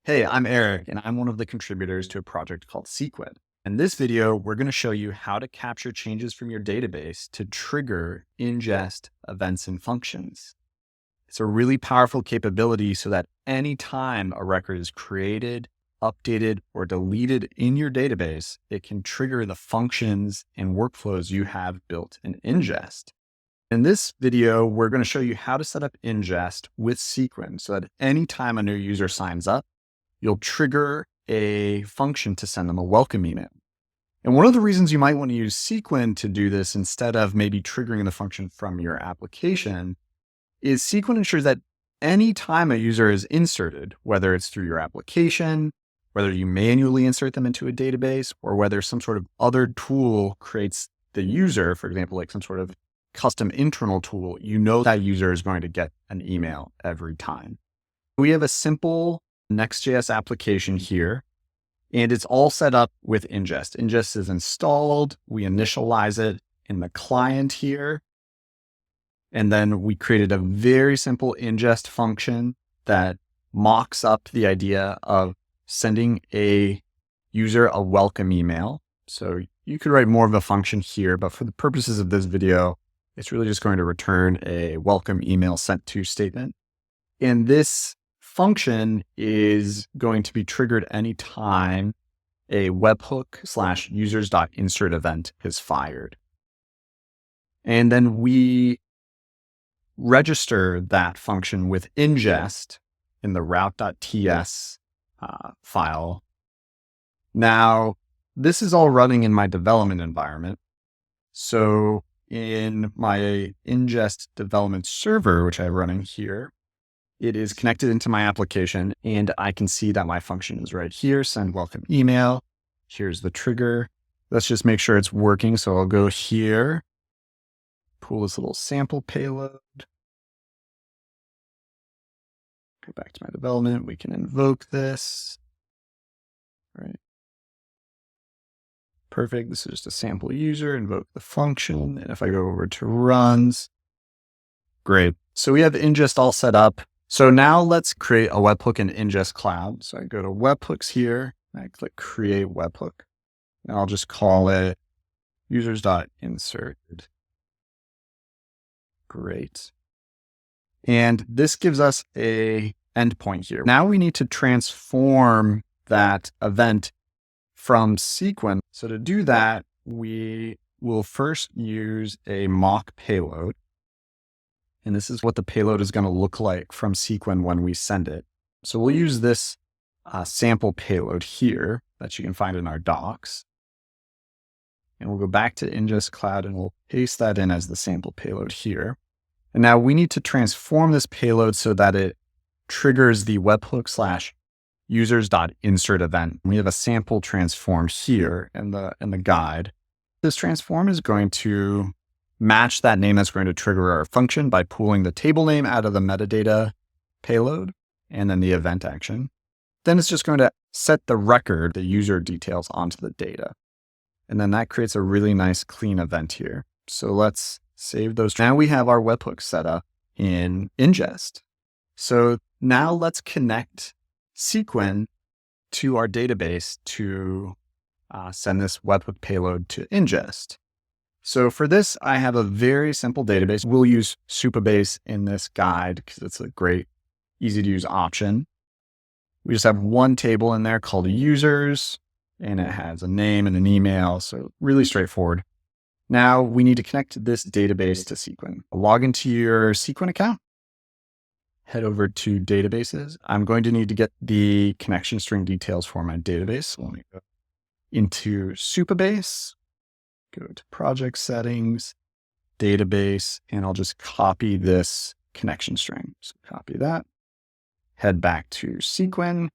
Hey, I'm Eric, and I'm one of the contributors to a project called Sequin. In this video, we're going to show you how to capture changes from your database to trigger ingest events and functions. It's a really powerful capability so that anytime a record is created, updated, or deleted in your database, it can trigger the functions and workflows you have built in Ingest. In this video, we're going to show you how to set up Ingest with Sequin so that anytime a new user signs up, you'll trigger a function to send them a welcome email. And one of the reasons you might want to use Sequin to do this instead of maybe triggering the function from your application is Sequin ensures that any time a user is inserted, whether it's through your application, whether you manually insert them into a database, or whether some sort of other tool creates the user, for example, like some sort of custom internal tool, you know that user is going to get an email every time. We have a simple Next.js application here, and it's all set up with Ingest. Ingest is installed. We initialize it in the client here. And then we created a very simple ingest function that mocks up the idea of sending a user a welcome email. So you could write more of a function here, but for the purposes of this video, it's really just going to return a welcome email sent to statement. And this function is going to be triggered anytime a webhook / users.insert event is fired. And then we register that function with ingest in the route.ts file. Now, this is all running in my development environment. So in my ingest development server, which I have running here, it is connected into my application, and I can see that my function is right here, send welcome email. Here's the trigger. Let's just make sure it's working. So I'll go here, pull this little sample payload, go back to my development. We can invoke this, right? Perfect. This is just a sample user, invoke the function. And if I go over to runs, great. So we have ingest all set up. So now let's create a webhook in Ingest Cloud. So I go to webhooks here, and I click create webhook, and I'll just call it users.insert. Great. And this gives us a endpoint here. Now we need to transform that event from Sequin. So to do that, we will first use a mock payload. And this is what the payload is going to look like from Sequin when we send it. So we'll use this sample payload here that you can find in our docs. And we'll go back to Ingest Cloud and we'll paste that in as the sample payload here. And now we need to transform this payload so that it triggers the webhook / users.insert event. We have a sample transform here in the guide. This transform is going to match that name that's going to trigger our function by pulling the table name out of the metadata payload and then the event action. Then it's just going to set the record, the user details onto the data. And then that creates a really nice clean event here. So let's save those. Now we have our webhook set up in Ingest. So now let's connect Sequin to our database to send this webhook payload to Ingest. So for this, I have a very simple database. We'll use Supabase in this guide because it's a great, easy to use option. We just have one table in there called users, and it has a name and an email. So really straightforward. Now we need to connect this database to Sequin. Log into your Sequin account, head over to databases. I'm going to need to get the connection string details for my database. So let me go into Supabase. Go to project settings, database, and I'll just copy this connection string. So copy that, head back to Sequin,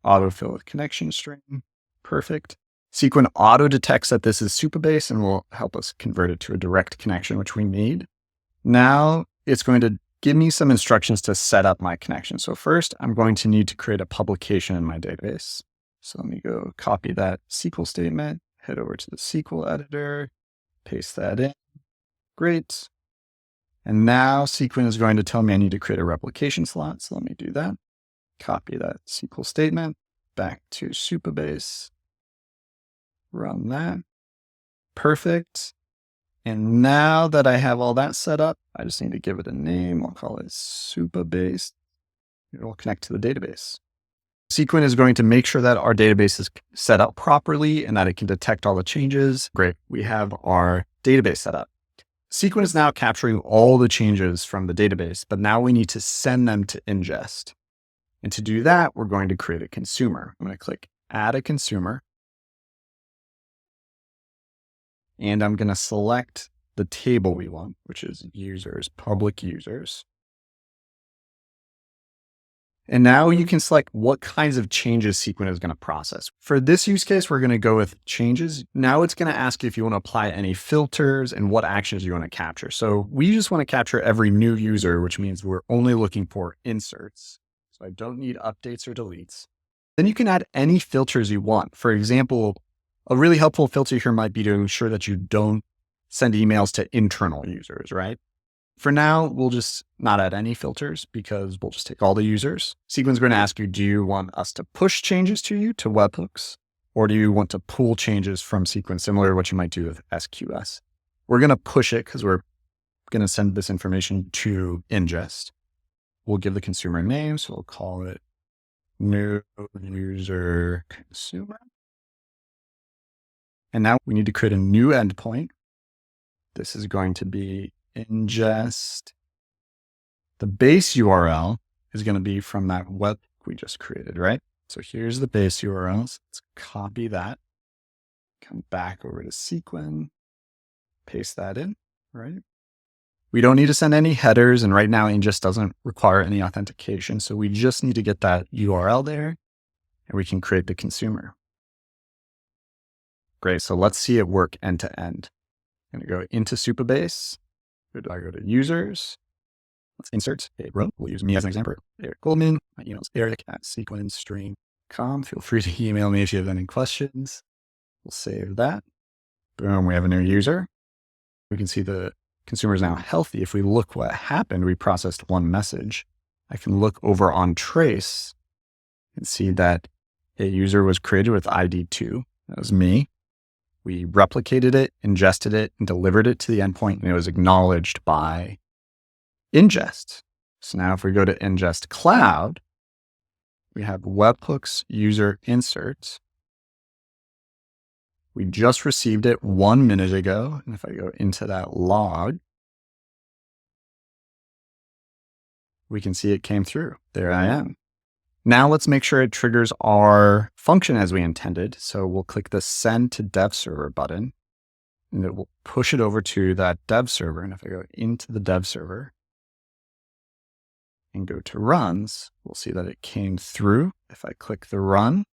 autofill with connection string. Perfect. Sequin auto detects that this is Supabase and will help us convert it to a direct connection, which we need. Now it's going to give me some instructions to set up my connection. So first I'm going to need to create a publication in my database. So let me go copy that SQL statement. Head over to the SQL editor, paste that in. Great. And now Sequin is going to tell me I need to create a replication slot. So let me do that. Copy that SQL statement back to Supabase. Run that. Perfect. And now that I have all that set up, I just need to give it a name. I'll call it Supabase. It will connect to the database. Sequin is going to make sure that our database is set up properly and that it can detect all the changes. Great. We have our database set up. Sequin is now capturing all the changes from the database, but now we need to send them to Inngest. And to do that, we're going to create a consumer. I'm going to click Add a Consumer. And I'm going to select the table we want, which is users, public users. And now you can select what kinds of changes Sequin is going to process. For this use case, we're going to go with changes. Now it's going to ask you if you want to apply any filters and what actions you want to capture. So we just want to capture every new user, which means we're only looking for inserts. So I don't need updates or deletes. Then you can add any filters you want. For example, a really helpful filter here might be to ensure that you don't send emails to internal users, right? For now, we'll just not add any filters because we'll just take all the users. Sequin's going to ask you, do you want us to push changes to you to webhooks, or do you want to pull changes from Sequin, similar to what you might do with SQS? We're going to push it because we're going to send this information to Inngest. We'll give the consumer a name, so we'll call it new user consumer. And now we need to create a new endpoint. This is going to be Inngest. The base URL is going to be from that web we just created, right? So here's the base URL. So let's copy that, come back over to Sequin, paste that in, right? We don't need to send any headers. And right now, Inngest doesn't require any authentication. So we just need to get that URL there and we can create the consumer. Great. So let's see it work end to end. I'm going to go into Supabase. I go to users. Let's insert a row. We'll use me as an example. Eric Goldman. My email is eric@sequinstream.com. Feel free to email me if you have any questions. We'll save that. Boom. We have a new user. We can see the consumer is now healthy. If we look what happened, we processed one message. I can look over on trace and see that a user was created with ID 2. That was me. We replicated it, ingested it, and delivered it to the endpoint, and it was acknowledged by Inngest. So now if we go to Inngest Cloud, we have webhooks user insert. We just received it 1 minute ago. And if I go into that log, we can see it came through. There I am. Now let's make sure it triggers our function as we intended. So we'll click the send to dev server button and it will push it over to that dev server. And if I go into the dev server and go to runs, we'll see that it came through. If I click the run,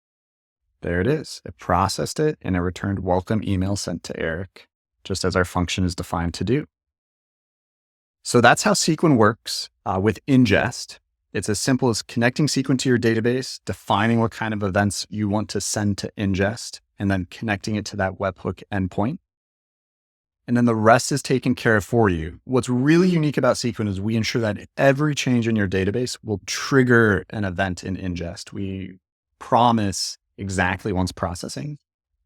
there it is. It processed it and it returned welcome email sent to Eric, just as our function is defined to do. So that's how Sequin works with Inngest. It's as simple as connecting Sequin to your database, defining what kind of events you want to send to Inngest, and then connecting it to that webhook endpoint. And then the rest is taken care of for you. What's really unique about Sequin is we ensure that every change in your database will trigger an event in Inngest. We promise exactly once processing.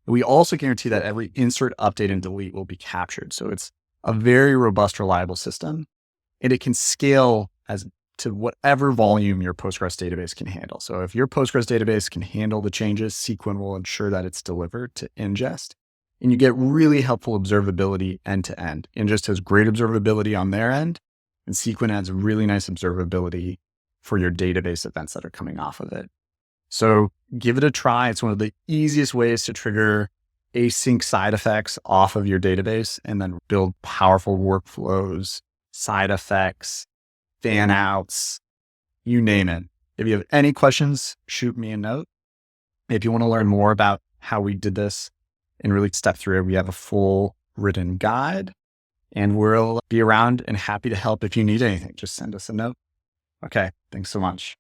We also guarantee that every insert, update, and delete will be captured. So it's a very robust, reliable system, and it can scale as to whatever volume your Postgres database can handle. So if your Postgres database can handle the changes, Sequin will ensure that it's delivered to Inngest, and you get really helpful observability end to end. Inngest has great observability on their end, and Sequin adds really nice observability for your database events that are coming off of it. So give it a try. It's one of the easiest ways to trigger async side effects off of your database and then build powerful workflows, side effects, fan outs, you name it. If you have any questions, shoot me a note. If you want to learn more about how we did this and really step through it, we have a full written guide and we'll be around and happy to help if you need anything. Just send us a note. Okay. Thanks so much.